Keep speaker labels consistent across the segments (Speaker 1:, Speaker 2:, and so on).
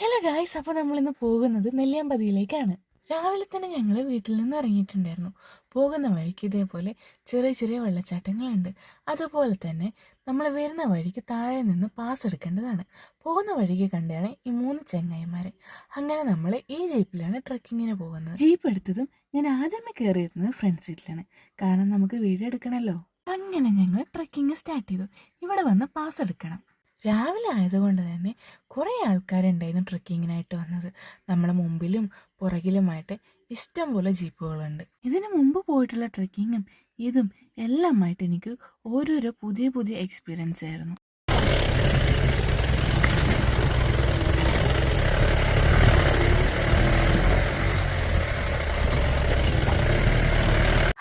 Speaker 1: Hello guys, അപ്പോൾ നമ്മളിന്ന് പോകുന്നത് നെല്ലിയാമ്പതിയിലേക്കാണ്. രാവിലെ തന്നെ ഞങ്ങൾ വീട്ടിൽ നിന്ന് ഇറങ്ങിയിട്ടുണ്ടായിരുന്നു. പോകുന്ന വഴിക്ക് ഇതേപോലെ ചെറിയ ചെറിയ വെള്ളച്ചാട്ടങ്ങളുണ്ട്. അതുപോലെ തന്നെ നമ്മൾ വരുന്ന വഴിക്ക് താഴെ നിന്ന് പാസ് എടുക്കേണ്ടതാണ്. പോകുന്ന വഴിക്ക് കണ്ടാണ് ഈ 3 ചെങ്ങായിമാരെ. അങ്ങനെ നമ്മൾ ഈ ജീപ്പിലാണ് ട്രക്കിങ്ങിന് പോകുന്നത്. ജീപ്പ് എടുത്തതും ഞാൻ ആദ്യമേ കയറിയിരുന്നത് ഫ്രണ്ട് സീറ്റിലാണ്, കാരണം നമുക്ക് വീഡിയോ എടുക്കണമല്ലോ. അങ്ങനെ ഞങ്ങൾ ട്രക്കിങ് സ്റ്റാർട്ട് ചെയ്തു. ഇവിടെ വന്ന് പാസ് എടുക്കണം. രാവിലെ ആയതുകൊണ്ട് തന്നെ കുറേ ആൾക്കാരുണ്ടായിരുന്നു ട്രക്കിങ്ങിനായിട്ട് വന്നത്. നമ്മളെ മുമ്പിലും പുറകിലുമായിട്ട് ഇഷ്ടം പോലെ ജീപ്പുകളുണ്ട്. ഇതിനു മുമ്പ് പോയിട്ടുള്ള ട്രക്കിങ്ങും ഇതും എല്ലാമായിട്ട് എനിക്ക് ഓരോരോ പുതിയ പുതിയ എക്സ്പീരിയൻസ് ആയിരുന്നു.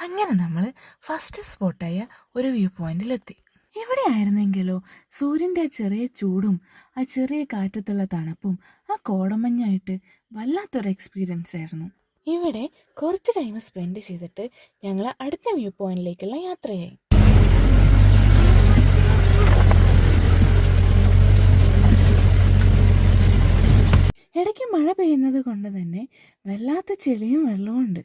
Speaker 1: അങ്ങനെ നമ്മൾ ഫസ്റ്റ് സ്പോട്ടായ ഒരു വ്യൂ പോയിന്റിലെത്തി. ഇവിടെ ആയിരുന്നെങ്കിലോ സൂര്യൻ്റെ ആ ചെറിയ ചൂടും ആ ചെറിയ കാറ്റത്തുള്ള തണുപ്പും ആ കോടമഞ്ഞായിട്ട് വല്ലാത്തൊരു എക്സ്പീരിയൻസ് ആയിരുന്നു. ഇവിടെ കുറച്ച് ടൈം സ്പെൻഡ് ചെയ്തിട്ട് ഞങ്ങൾ അടുത്ത വ്യൂ പോയിന്റിലേക്കുള്ള യാത്രയായി. ഇടയ്ക്ക് മഴ പെയ്യുന്നത് കൊണ്ട് തന്നെ വല്ലാത്ത ചെളിയും വെള്ളവും ഉണ്ട്.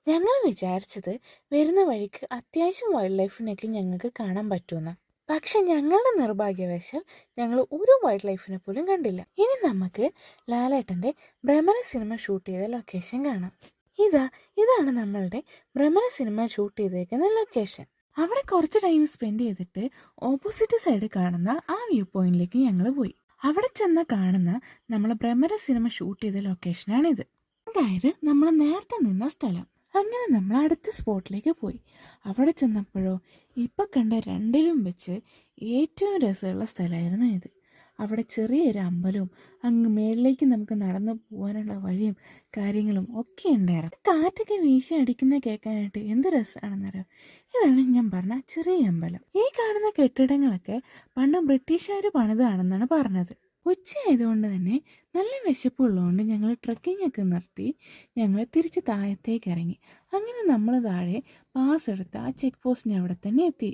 Speaker 1: ഞങ്ങൾ വിചാരിച്ചത് വരുന്ന വഴിക്ക് അത്യാവശ്യം വൈൽഡ് ലൈഫിനൊക്കെ ഞങ്ങൾക്ക് കാണാൻ പറ്റുമെന്ന്. പക്ഷെ ഞങ്ങളുടെ നിർഭാഗ്യവശാൽ ഞങ്ങൾ ഒരു വൈൽഡ് ലൈഫിനെ പോലും കണ്ടില്ല. ഇനി നമുക്ക് ലാലേട്ടൻ്റെ ഭ്രമര സിനിമ ഷൂട്ട് ചെയ്ത ലൊക്കേഷൻ കാണാം. ഇതാണ് നമ്മളുടെ ഭ്രമര സിനിമ ഷൂട്ട് ചെയ്തേക്കുന്ന ലൊക്കേഷൻ. അവിടെ കുറച്ച് ടൈം സ്പെൻഡ് ചെയ്തിട്ട് ഓപ്പോസിറ്റ് സൈഡ് കാണുന്ന ആ വ്യൂ പോയിന്റിലേക്ക് ഞങ്ങൾ പോയി. അവിടെ ചെന്ന് കാണുന്ന നമ്മൾ ഭ്രമര സിനിമ ഷൂട്ട് ചെയ്ത ലൊക്കേഷനാണിത്. അതായത് നമ്മൾ നേരത്തെ നിന്ന സ്ഥലം. അങ്ങനെ നമ്മൾ അടുത്ത സ്പോട്ടിലേക്ക് പോയി. അവിടെ ചെന്നപ്പോഴോ ഇപ്പം കണ്ട രണ്ടിലും വെച്ച് ഏറ്റവും രസമുള്ള സ്ഥലമായിരുന്നു ഇത്. അവിടെ ചെറിയൊരു അമ്പലവും അങ്ങ് മേളിലേക്ക് നമുക്ക് നടന്നു പോകാനുള്ള വഴിയും കാര്യങ്ങളും ഒക്കെ ഉണ്ടായിരുന്നു. കാറ്റൊക്കെ വീശി അടിക്കുന്ന കേൾക്കാനായിട്ട് എന്ത് രസമാണെന്നറിയോ. ഇതാണ് ഞാൻ പറഞ്ഞ ചെറിയ അമ്പലം. ഈ കാണുന്ന കെട്ടിടങ്ങളൊക്കെ പണ്ട് ബ്രിട്ടീഷുകാർ പണിതാണെന്നാണ് പറഞ്ഞത്. ഉച്ചയായതുകൊണ്ട് തന്നെ നല്ല വിശപ്പുള്ളതുകൊണ്ട് ഞങ്ങൾ ട്രക്കിംഗ് ഒക്കെ നിർത്തി ഞങ്ങൾ തിരിച്ച് താഴത്തേക്ക് ഇറങ്ങി. അങ്ങനെ നമ്മൾ താഴെ പാസ് എടുത്ത് ആ ചെക്ക് പോസ്റ്റിൻ്റെ അവിടെ തന്നെ എത്തി.